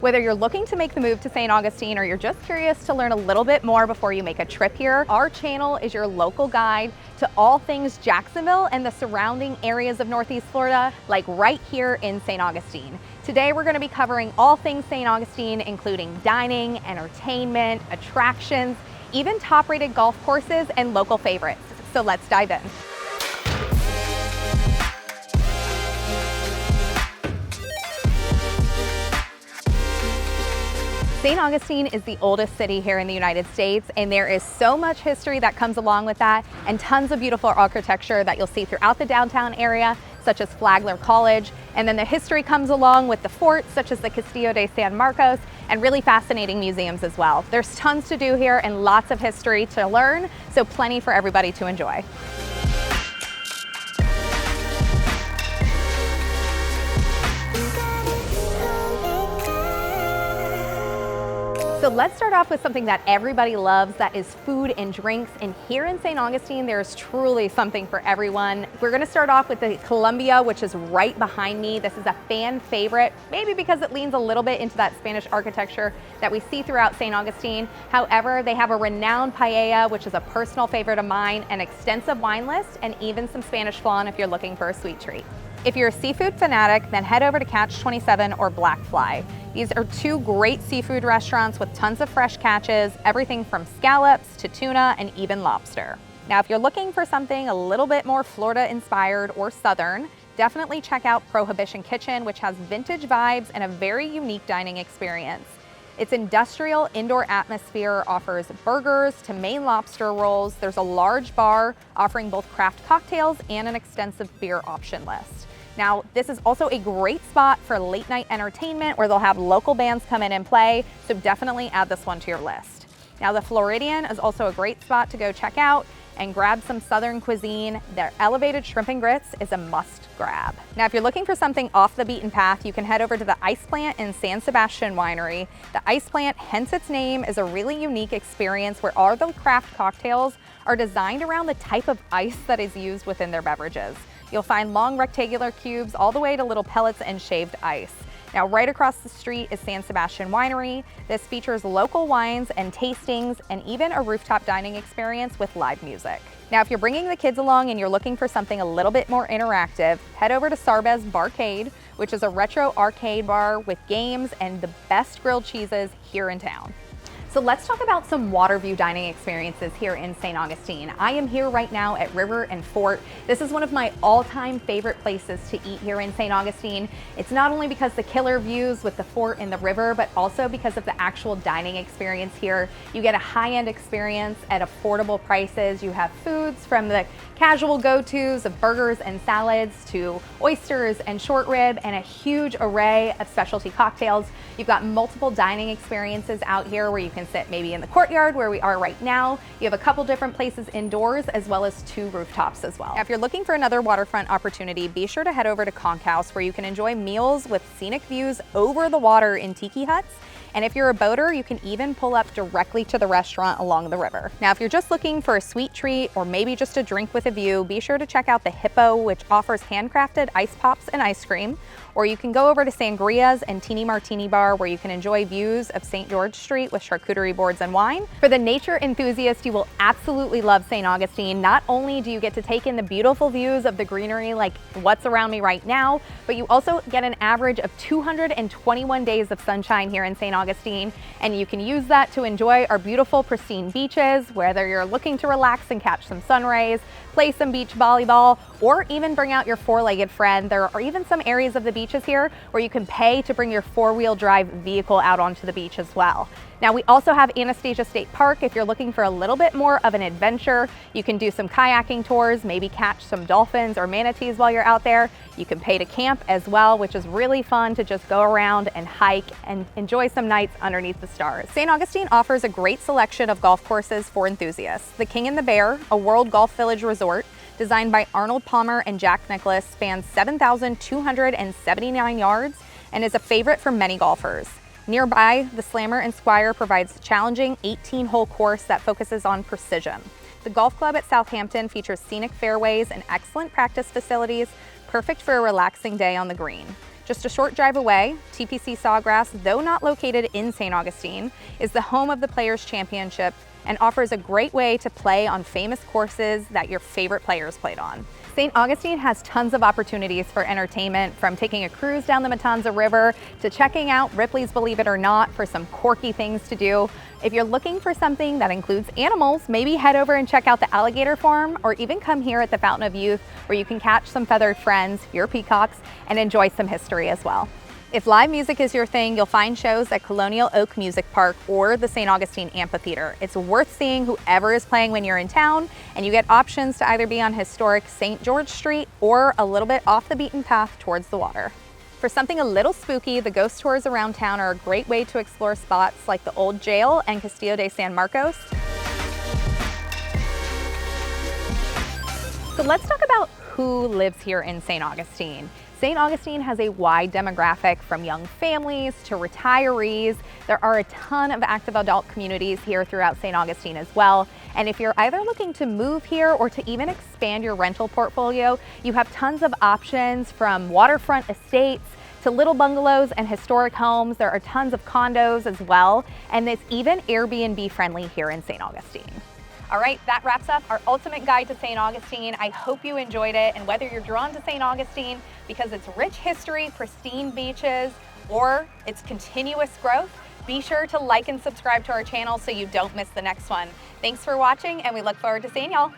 Whether you're looking to make the move to St. Augustine or you're just curious to learn a little bit more before you make a trip here, our channel is your local guide to all things Jacksonville and the surrounding areas of Northeast Florida, like right here in St. Augustine. Today we're going to be covering all things St. Augustine, including dining, entertainment, attractions, even top-rated golf courses and local favorites. So let's dive in. St. Augustine is the oldest city here in the United States, and there is so much history that comes along with that, and tons of beautiful architecture that you'll see throughout the downtown area, such as Flagler College. And then the history comes along with the forts, such as the Castillo de San Marcos, and really fascinating museums as well. There's tons to do here and lots of history to learn, so plenty for everybody to enjoy. So let's start off with something that everybody loves, that is food and drinks. And here in St. Augustine, there's truly something for everyone. We're gonna start off with the Columbia, which is right behind me. This is a fan favorite, maybe because it leans a little bit into that Spanish architecture that we see throughout St. Augustine. However, they have a renowned paella, which is a personal favorite of mine, an extensive wine list, and even some Spanish flan if you're looking for a sweet treat. If you're a seafood fanatic, then head over to Catch 27 or Black Fly. These are two great seafood restaurants with tons of fresh catches, everything from scallops to tuna and even lobster. Now, if you're looking for something a little bit more Florida inspired or Southern, definitely check out Prohibition Kitchen, which has vintage vibes and a very unique dining experience. Its industrial indoor atmosphere offers burgers to Maine lobster rolls. There's a large bar offering both craft cocktails and an extensive beer option list. Now, this is also a great spot for late night entertainment where they'll have local bands come in and play, so definitely add this one to your list. Now, the Floridian is also a great spot to go check out and grab some Southern cuisine. Their elevated shrimp and grits is a must grab. Now, if you're looking for something off the beaten path, you can head over to the Ice Plant in San Sebastian Winery. The Ice Plant, hence its name, is a really unique experience where all the craft cocktails are designed around the type of ice that is used within their beverages. You'll find long rectangular cubes all the way to little pellets and shaved ice. Now, right across the street is San Sebastian Winery. This features local wines and tastings and even a rooftop dining experience with live music. Now, if you're bringing the kids along and you're looking for something a little bit more interactive, head over to Sawgrass Barcade, which is a retro arcade bar with games and the best grilled cheeses here in town. So let's talk about some water view dining experiences here in St. Augustine. I am here right now at River and Fort. This is one of my all-time favorite places to eat here in St. Augustine. It's not only because the killer views with the fort and the river, but also because of the actual dining experience here. You get a high-end experience at affordable prices. You have foods from the casual go-tos of burgers and salads to oysters and short rib and a huge array of specialty cocktails. You've got multiple dining experiences out here where you can sit maybe in the courtyard where we are right now. You have a couple different places indoors as well as two rooftops as well. Now, if you're looking for another waterfront opportunity, be sure to head over to Conch House where you can enjoy meals with scenic views over the water in tiki huts. And if you're a boater, you can even pull up directly to the restaurant along the river. Now, if you're just looking for a sweet treat or maybe just a drink with a view, be sure to check out the Hippo, which offers handcrafted ice pops and ice cream. Or you can go over to Sangria's and Teeny Martini Bar where you can enjoy views of St. George Street with charcuterie boards and wine. For the nature enthusiast, you will absolutely love St. Augustine. Not only do you get to take in the beautiful views of the greenery like what's around me right now, but you also get an average of 221 days of sunshine here in St. Augustine, and you can use that to enjoy our beautiful pristine beaches, whether you're looking to relax and catch some sun rays, play some beach volleyball, or even bring out your four-legged friend. There are even some areas of the beaches here where you can pay to bring your four-wheel drive vehicle out onto the beach as well. Now, we also have Anastasia State Park. If you're looking for a little bit more of an adventure, you can do some kayaking tours, maybe catch some dolphins or manatees while you're out there. You can pay to camp as well, which is really fun to just go around and hike and enjoy some nights underneath the stars. St. Augustine offers a great selection of golf courses for enthusiasts. The King and the Bear, a World Golf Village resort, designed by Arnold Palmer and Jack Nicklaus, spans 7,279 yards and is a favorite for many golfers. Nearby, the Slammer and Squire provides a challenging 18-hole course that focuses on precision. The golf club at Southampton features scenic fairways and excellent practice facilities, perfect for a relaxing day on the green. Just a short drive away, TPC Sawgrass, though not located in St. Augustine, is the home of the Players Championship and offers a great way to play on famous courses that your favorite players played on. St. Augustine has tons of opportunities for entertainment, from taking a cruise down the Matanza River to checking out Ripley's Believe It or Not for some quirky things to do. If you're looking for something that includes animals, maybe head over and check out the alligator farm, or even come here at the Fountain of Youth where you can catch some feathered friends, your peacocks, and enjoy some history as well. If live music is your thing, you'll find shows at Colonial Oak Music Park or the St. Augustine Amphitheater. It's worth seeing whoever is playing when you're in town, and you get options to either be on historic St. George Street or a little bit off the beaten path towards the water. For something a little spooky, the ghost tours around town are a great way to explore spots like the old jail and Castillo de San Marcos. So let's talk about who lives here in St. Augustine. St. Augustine has a wide demographic, from young families to retirees. There are a ton of active adult communities here throughout St. Augustine as well. And if you're either looking to move here or to even expand your rental portfolio, you have tons of options, from waterfront estates to little bungalows and historic homes. There are tons of condos as well, and it's even Airbnb friendly here in St. Augustine. All right, that wraps up our ultimate guide to St. Augustine. I hope you enjoyed it, and whether you're drawn to St. Augustine because it's rich history, pristine beaches, or its continuous growth, be sure to like and subscribe to our channel so you don't miss the next one. Thanks for watching, and we look forward to seeing y'all.